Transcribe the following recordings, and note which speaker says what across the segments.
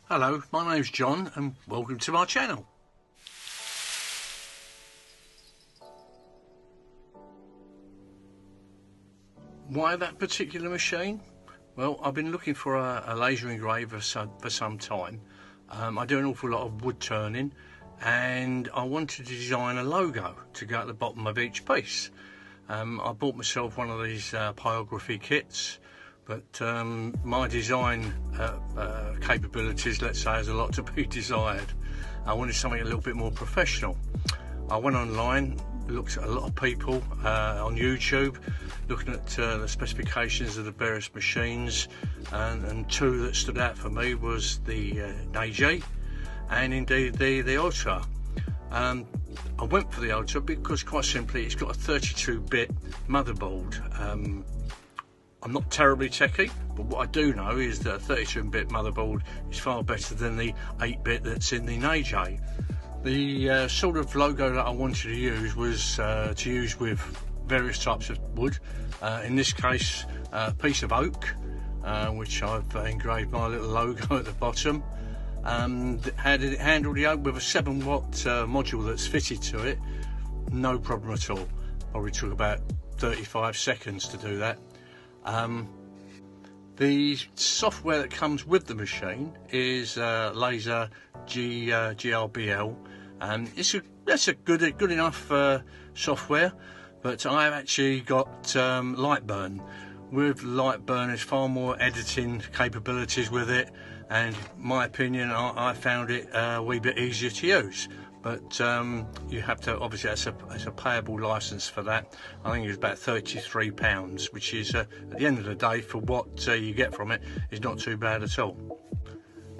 Speaker 1: Hello, my name's John and welcome to my channel. Why that particular machine? Well, I've been looking for a laser engraver for some time. I do an awful lot of wood turning and I wanted to design a logo to go at the bottom of each piece. I bought myself one of these pyrography kits, but my design capabilities, let's say, has a lot to be desired. I wanted something a little bit more professional. I went online, looked at a lot of people on YouTube, looking at the specifications of the various machines, and two that stood out for me was the novice and indeed the Ortur. I went for the Ortur because, quite simply, it's got a 32-bit motherboard. I'm not terribly techy, but what I do know is that a 32-bit motherboard is far better than the 8-bit that's in the novice. The sort of logo that I wanted to use was to use with various types of wood. In this case, a piece of oak, which I've engraved my little logo at the bottom. How did it handle the oak? With a 7-watt module that's fitted to it, no problem at all. Probably took about 35 seconds to do that. The software that comes with the machine is Laser GRBL, and that's a good enough software. But I've actually got Lightburn. With Lightburn, there's far more editing capabilities with it, and in my opinion, I found it a wee bit easier to use. But you have to, obviously, it's a payable license for that. I think it's about £33, which is at the end of the day, for what you get from it, is not too bad at all.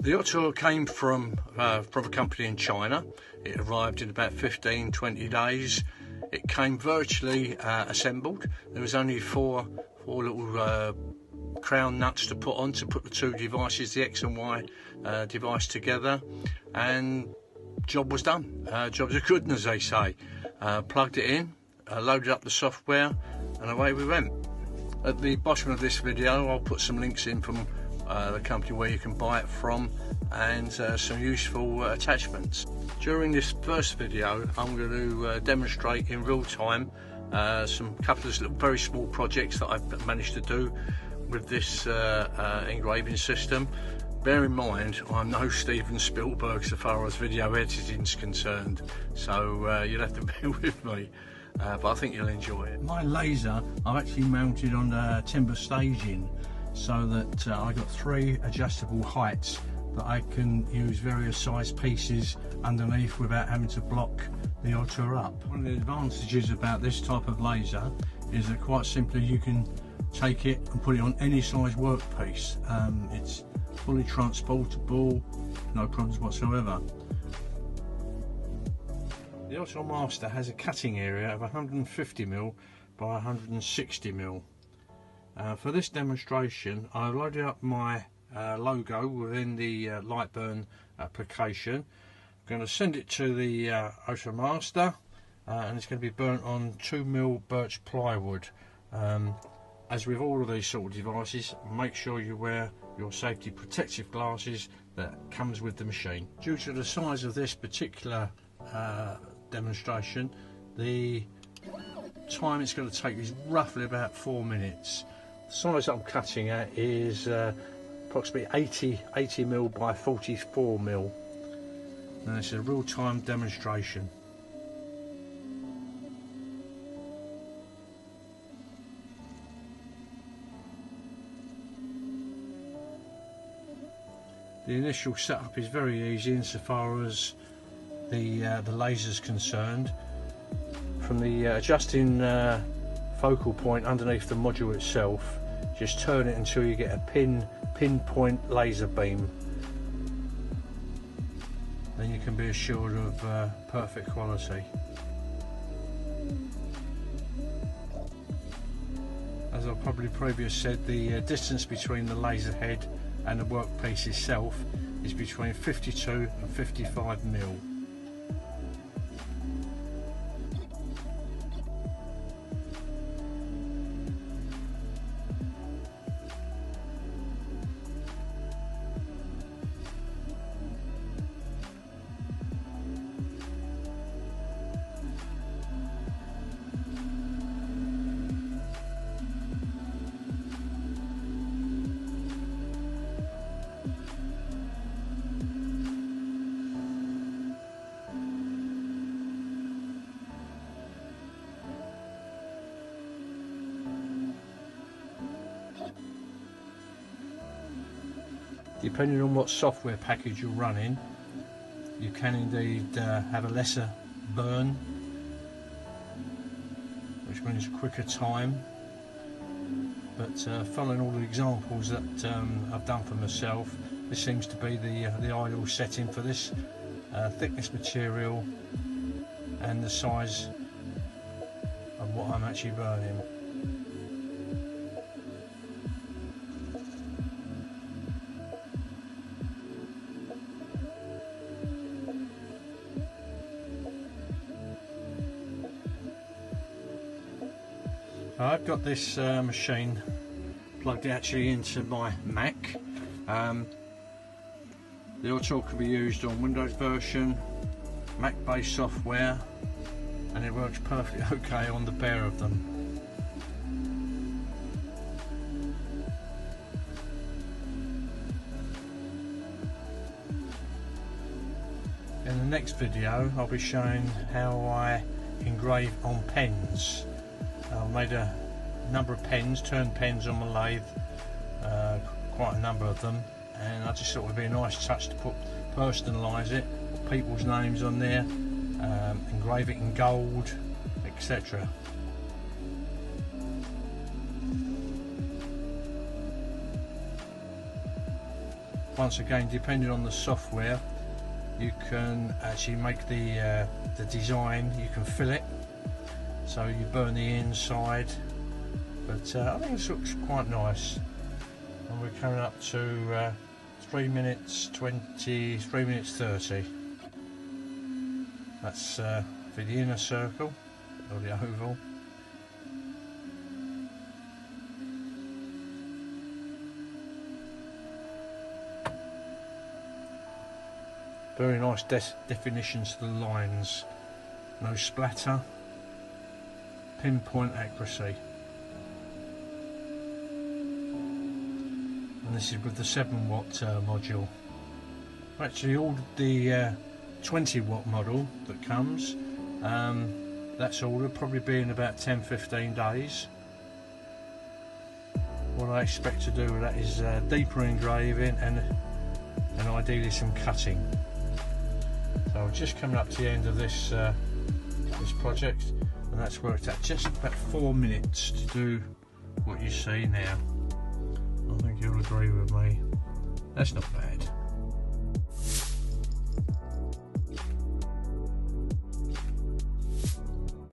Speaker 1: The Ortur came from a company in China. It arrived in about 15-20 days. It came virtually assembled. There was only four little crown nuts to put on to put the two devices, the X and Y device, together, and job was done. Jobs are good, as they say. Plugged it in, loaded up the software, and away we went. At the bottom of this video, I'll put some links in from the company where you can buy it from, and some useful attachments. During this first video, I'm going to demonstrate in real time some couple of very small projects that I've managed to do with this engraving system. Bear in mind, I'm no Steven Spielberg so far as video editing is concerned, so you'll have to bear with me, but I think you'll enjoy it. My laser I've actually mounted on timber staging, so that I've got 3 adjustable heights that I can use various size pieces underneath without having to block the Ortur up. One of the advantages about this type of laser is that, quite simply, you can take it and put it on any size workpiece. It's fully transportable, no problems whatsoever. The Ortur Master has a cutting area of 150mm by 160mm. For this demonstration, I loaded up my logo within the Lightburn application. I'm going to send it to the Ortur Master, and it's going to be burnt on 2mm birch plywood. As with all of these sort of devices, make sure you wear your safety protective glasses that comes with the machine. Due to the size of this particular demonstration, the time it's going to take is roughly about 4 minutes. The size that I'm cutting at is approximately 80mm by 44mm, and it's a real-time demonstration. The initial setup is very easy insofar as the laser is concerned. From the adjusting focal point underneath the module itself, just turn it until you get a pinpoint laser beam. Then you can be assured of perfect quality. As I probably previously said, the distance between the laser head and the workpiece itself is between 52 and 55mm. depending on what software package you're running, you can indeed have a lesser burn, which means quicker time. But following all the examples that I've done for myself, this seems to be the ideal setting for this thickness material and the size of what I'm actually burning. I've got this machine plugged actually into my Mac. The Ortur can be used on Windows version, Mac based software, and it works perfectly okay on the pair of them. In the next video I'll be showing how I engrave on pens. I made a number of pens, turned pens on my lathe, quite a number of them, and I just thought it would be a nice touch to personalise it, put people's names on there, engrave it in gold, etc. Once again, depending on the software, you can actually make the design, you can fill it, so you burn the inside, but I think this looks quite nice. And we're coming up to 3 minutes 20, 3 minutes 30. That's for the inner circle, or the oval. Very nice definitions to the lines, no splatter, pinpoint accuracy. And this is with the 7-watt module. I actually ordered the 20-watt model that comes. That's ordered, probably be in about 10-15 days. What I expect to do with that is deeper engraving and ideally some cutting. So we're just coming up to the end of this this project, and that's worked out just about 4 minutes to do what you see now. I think you'll agree with me. That's not bad.